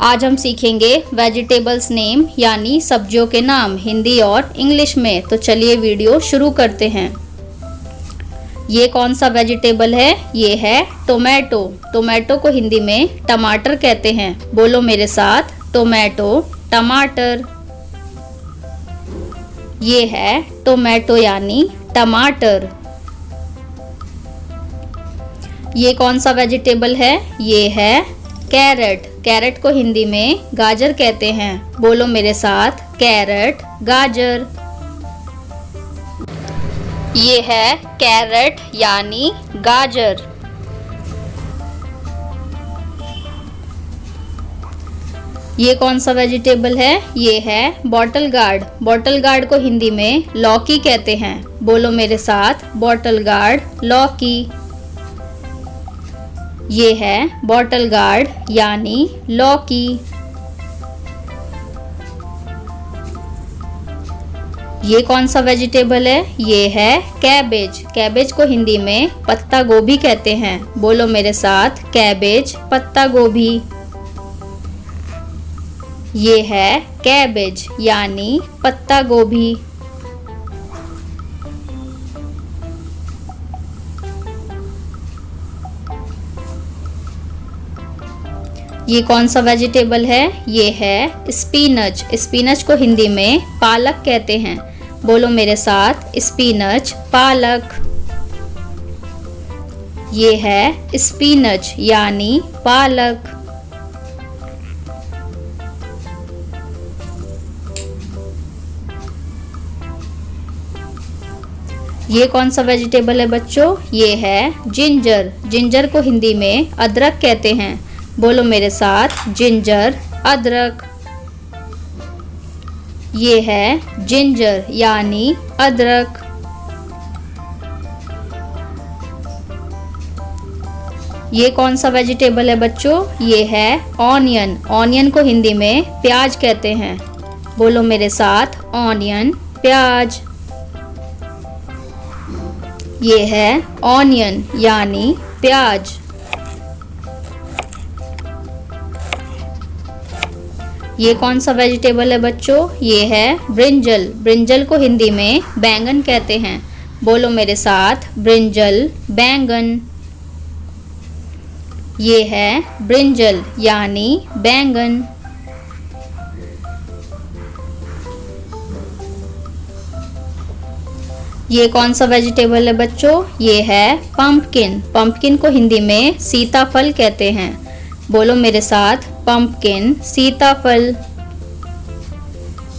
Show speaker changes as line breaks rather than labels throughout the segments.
आज हम सीखेंगे वेजिटेबल्स नेम यानी सब्जियों के नाम हिंदी और इंग्लिश में। तो चलिए वीडियो शुरू करते हैं। ये कौन सा वेजिटेबल है? ये है टोमेटो। टोमेटो को हिंदी में टमाटर कहते हैं। बोलो मेरे साथ, टोमेटो, टमाटर। ये है टोमेटो यानी टमाटर। ये कौन सा वेजिटेबल है? ये है कैरेट। कैरेट को हिंदी में गाजर कहते हैं। बोलो मेरे साथ, कैरेट, गाजर। ये है कैरेट यानी गाजर। ये कौन सा वेजिटेबल है? ये है बॉटल गार्ड। बॉटल गार्ड को हिंदी में लौकी कहते हैं। बोलो मेरे साथ, बॉटल गार्ड, लौकी। ये है बॉटल गार्ड यानी लौकी। ये कौन सा वेजिटेबल है? ये है कैबेज। कैबेज को हिंदी में पत्ता गोभी कहते हैं। बोलो मेरे साथ, कैबेज, पत्ता गोभी। ये है कैबेज यानी पत्ता गोभी। ये कौन सा वेजिटेबल है? ये है स्पिनच। स्पिनच को हिंदी में पालक कहते हैं। बोलो मेरे साथ, स्पिनच, पालक। ये है स्पिनच यानी पालक। ये कौन सा वेजिटेबल है बच्चों? ये है जिंजर। जिंजर को हिंदी में अदरक कहते हैं। बोलो मेरे साथ, जिंजर, अदरक। ये है जिंजर यानी अदरक। ये कौन सा वेजिटेबल है बच्चों? ये है ऑनियन। ऑनियन को हिंदी में प्याज कहते हैं। बोलो मेरे साथ, ऑनियन, प्याज। ये है ऑनियन यानी प्याज। ये कौन सा वेजिटेबल है बच्चों? ये है ब्रिंजल। ब्रिंजल को हिंदी में बैंगन कहते हैं। बोलो मेरे साथ, ब्रिंजल, बैंगन। ये है ब्रिंजल यानी बैंगन। ये कौन सा वेजिटेबल है बच्चों? ये है पंपकिन। पंपकिन को हिंदी में सीताफल कहते हैं। बोलो मेरे साथ, पंपकिन, सीताफल।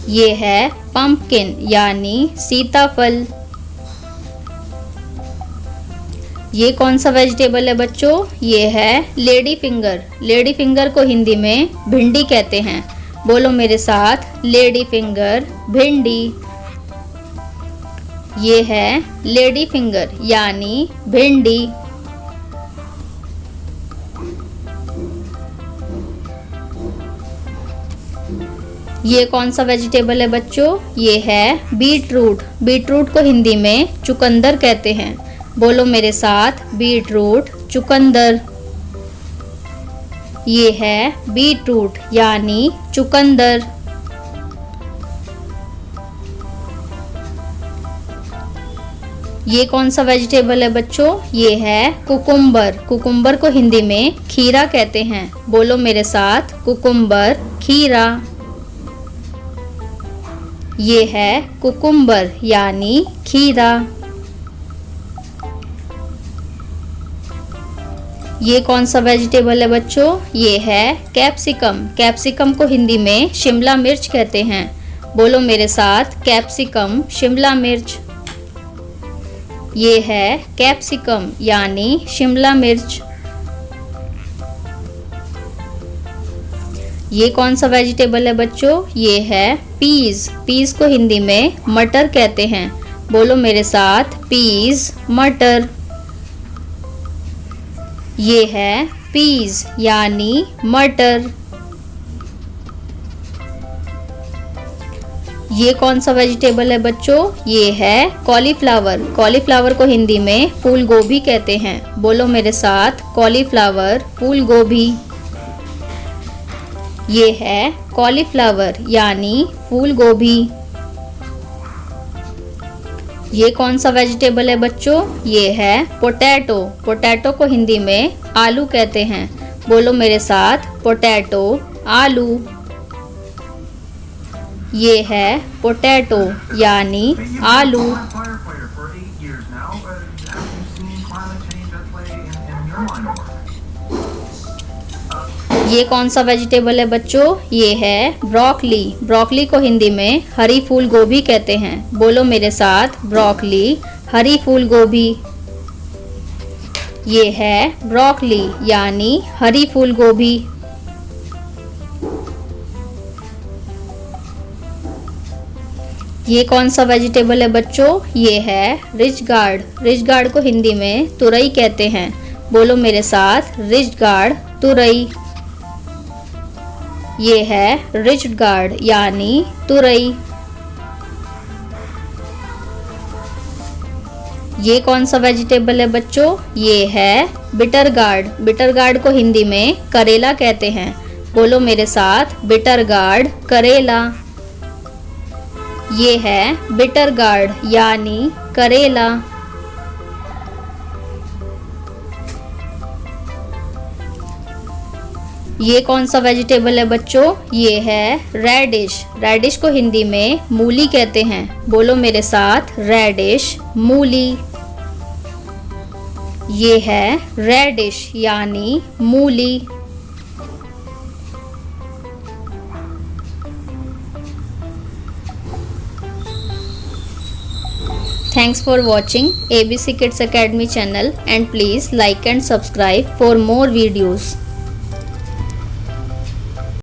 ये है पंपकिन यानी सीताफल। ये कौन सा वेजिटेबल है बच्चों? ये है लेडी फिंगर। लेडी फिंगर को हिंदी में भिंडी कहते हैं। बोलो मेरे साथ, लेडी फिंगर, भिंडी। ये है लेडी फिंगर यानी भिंडी। ये कौन सा वेजिटेबल है बच्चों? ये है बीटरूट। बीटरूट को हिंदी में चुकंदर कहते हैं। बोलो मेरे साथ, बीटरूट, चुकंदर। ये है बीटरूट यानी चुकंदर। ये कौन सा वेजिटेबल है बच्चों? ये है कुकुम्बर। कुकुम्बर को हिंदी में खीरा कहते हैं। बोलो मेरे साथ, कुकुम्बर, खीरा। ये है कुकुम्बर यानी खीरा। ये कौन सा वेजिटेबल है बच्चों? ये है कैप्सिकम। कैप्सिकम को हिंदी में शिमला मिर्च कहते हैं। बोलो मेरे साथ, कैप्सिकम, शिमला मिर्च। ये है कैप्सिकम यानी शिमला मिर्च। ये कौन सा वेजिटेबल है बच्चों? ये है पीज। पीज को हिंदी में मटर कहते हैं। बोलो मेरे साथ, पीज, मटर। ये है पीज यानी मटर। ये कौन सा वेजिटेबल है बच्चों? ये है कॉलीफ्लावर। कॉलीफ्लावर को हिंदी में फूल गोभी कहते हैं। बोलो मेरे साथ, कॉलीफ्लावर, फूल गोभी। ये है कॉलीफ्लावर यानी फूल गोभी। ये कौन सा वेजिटेबल है बच्चों? ये है पोटैटो। पोटैटो को हिंदी में आलू कहते हैं। बोलो मेरे साथ, पोटैटो, आलू। ये है पोटैटो यानी आलू। ये कौन सा वेजिटेबल है बच्चों? ये है ब्रोकली। ब्रोकली को हिंदी में हरी फूल गोभी कहते हैं। बोलो मेरे साथ, ब्रोकली, हरी फूल गोभी। ये है ब्रोकली यानी हरी फूल गोभी। ये कौन सा वेजिटेबल है बच्चों? ये है रिच गार्ड। रिच गार्ड को हिंदी में तुरई कहते हैं। बोलो मेरे साथ, रिच गार्ड, तुरई। ये है रिच गार्ड यानी तुरई। ये कौन सा वेजिटेबल है बच्चों? ये है बिटर गार्ड। बिटर गार्ड को हिंदी में करेला कहते हैं। बोलो मेरे साथ, बिटर गार्ड, करेला। ये है बिटर गार्ड यानी करेला। ये कौन सा वेजिटेबल है बच्चों? ये है रेडिश। रेडिश को हिंदी में मूली कहते हैं। बोलो मेरे साथ, रेडिश, मूली। ये है रेडिश यानी मूली। Thanks for watching ABC Kids Academy channel and please like and subscribe for more videos.